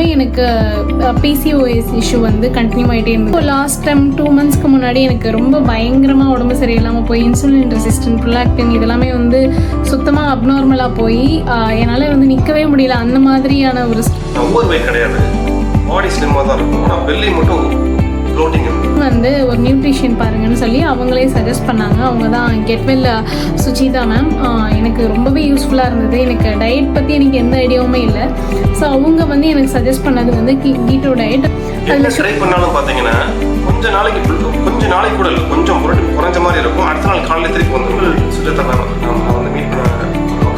நாளாகவே எனக்கு PCOS issue வந்து கண்டினியூ ஆகிட்டே இருந்தது. லாஸ்ட் டைம் 2 monthsக்கு முன்னாடி எனக்கு ரொம்ப பயங்கரமாக உடம்பு சரியில்லாமல் போய் இன்சுலின் ரெசிஸ்டன்ட், ப்ரொலாக்டின் இதெல்லாமே வந்து சுத்தமாக அப்நார்மலாக போய் என்னால் வந்து நிற்கவே முடியல. அந்த மாதிரியான ஒரு கிடையாது, பாடி ஸ்லிம்மாக தான் இருக்கும், ஆனால் பெல்லி மட்டும் வந்து ஒரு நியூட்ரிஷியன் பாருங்கன்னு சொல்லி அவங்களே சஜஸ்ட் பண்ணாங்க. அவங்க தான் கெட்வெல் சுஜிதா மேம். எனக்கு ரொம்பவே யூஸ்ஃபுல்லாக இருந்தது. எனக்கு டயட் பற்றி எனக்கு எந்த ஐடியாவுமே இல்லை. ஸோ அவங்க வந்து எனக்கு சஜஸ்ட் பண்ணது வந்து கீட்டோ டயட். அதில் ட்ரை பண்ணாலும் பார்த்தீங்கன்னா கொஞ்ச நாளைக்கு கூட இல்லை, கொஞ்சம் குறைஞ்ச மாதிரி இருக்கும். அடுத்த நாள் காலையில் திருப்பி வந்து சுஜிதா மேம் நான் வந்து மீட் பண்ண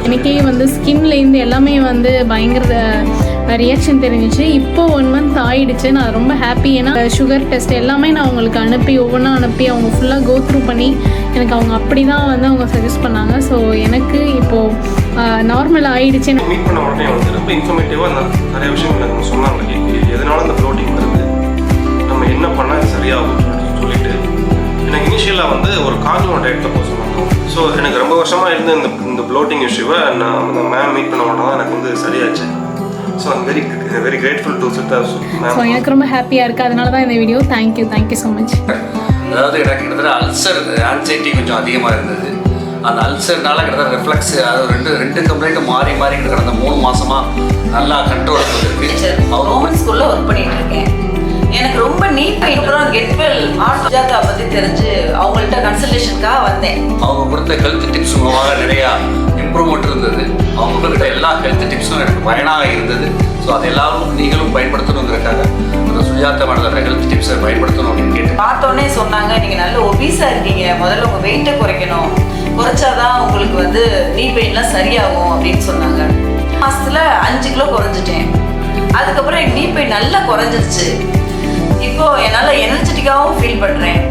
எனக்கே வந்து ஸ்கின்லேருந்து எல்லாமே வந்து பயங்கர ரியாக்ஷன் தெரிஞ்சிச்சு. இப்போ 1 month ஆகிடுச்சு. நான் ரொம்ப ஹாப்பி. ஏன்னா சுகர் டெஸ்ட் எல்லாமே நான் அவங்களுக்கு அனுப்பி ஒவ்வொன்றா அனுப்பி அவங்க ஃபுல்லாக கோ த்ரூ பண்ணி எனக்கு அவங்க அப்படி தான் வந்து அவங்க சஜஸ்ட் பண்ணாங்க. ஸோ எனக்கு இப்போது நார்மல் ஆகிடுச்சு. மீட் பண்ண உடனே வந்து ரொம்ப இன்ஃபர்மேட்டிவாக நிறைய விஷயங்கள் எனக்கு சொன்னாங்க. எதனால இந்த ப்ளோட்டிங் வருது, நம்ம என்ன பண்ணால் சரியாகும் சொல்லிட்டு எனக்கு இனிஷியலாக வந்து ஒரு கார்னிவோ டயட் தான் போக சொன்னாங்க. ஸோ எனக்கு ரொம்ப வருஷமாக இருந்த இந்த ப்ளோட்டிங் இஷ்யூவை நான் அந்த மேம் மீட் பண்ண உடனே தான் எனக்கு வந்து சரியாச்சு. So I'm very grateful to Siddha ma'am. So எனக்கு ரொம்ப ஹாப்பியாக இருக்குது. அதனால தான் இந்த வீடியோ. Thank you so much. அதாவது எனக்கு கிட்டத்தட்ட அல்சர் ஆன்சைட்டி கொஞ்சம் அதிகமாக இருந்தது. அந்த அல்சர்னால கிட்டத்தட்ட ரெஃப்ளெக்ஸ், அதாவது ரெண்டு கம்ப்ளைண்ட்டும் மாறி கிடந்த 3 மாதமாக நல்லா கண்ட்ரோல் இருக்குது. கவர்மெண்ட் ஸ்கூலில் ஒர்க் பண்ணிட்டு இருக்கேன். எனக்கு ரொம்ப நீட் அப்புறம் கெட்வெல் சுஜாதா பற்றி தெரிஞ்சு அவங்கள்ட்ட கன்சல்டேஷனுக்காக வந்தேன். அவங்க கொடுத்த ஹெல்த் டிப்ஸ் மூலமாக நிறையா இம்ப்ரூவ்மெண்ட் இருந்தது. அவங்கக்கிட்ட எல்லா ஹெல்த் டிப்ஸும் எனக்கு பயனாக இருந்தது. ஸோ அது எல்லாரும் நீங்களும் பயன்படுத்தணுங்கிறக்காக அந்த சுஜாதா மேடத்தோட ஹெல்த் டிப்ஸை பயன்படுத்தணும் அப்படின்னு கேட்டு பார்த்தோன்னே சொன்னாங்க, நீங்கள் நல்ல ஒபீஸாக இருக்கீங்க, முதல்ல உங்கள் வெயிட்டை குறைக்கணும், குறைச்சாதான் உங்களுக்கு வந்து நீ பெயின்லாம் சரியாகும் அப்படின்னு சொன்னாங்க. மாதத்தில் 5 கிலோ குறைஞ்சிட்டேன். அதுக்கப்புறம் என் நீ பெயின் நல்லா குறைஞ்சிருச்சு. இப்போது என்னால் எனர்ஜெட்டிக்காகவும் ஃபீல் பண்ணுறேன்.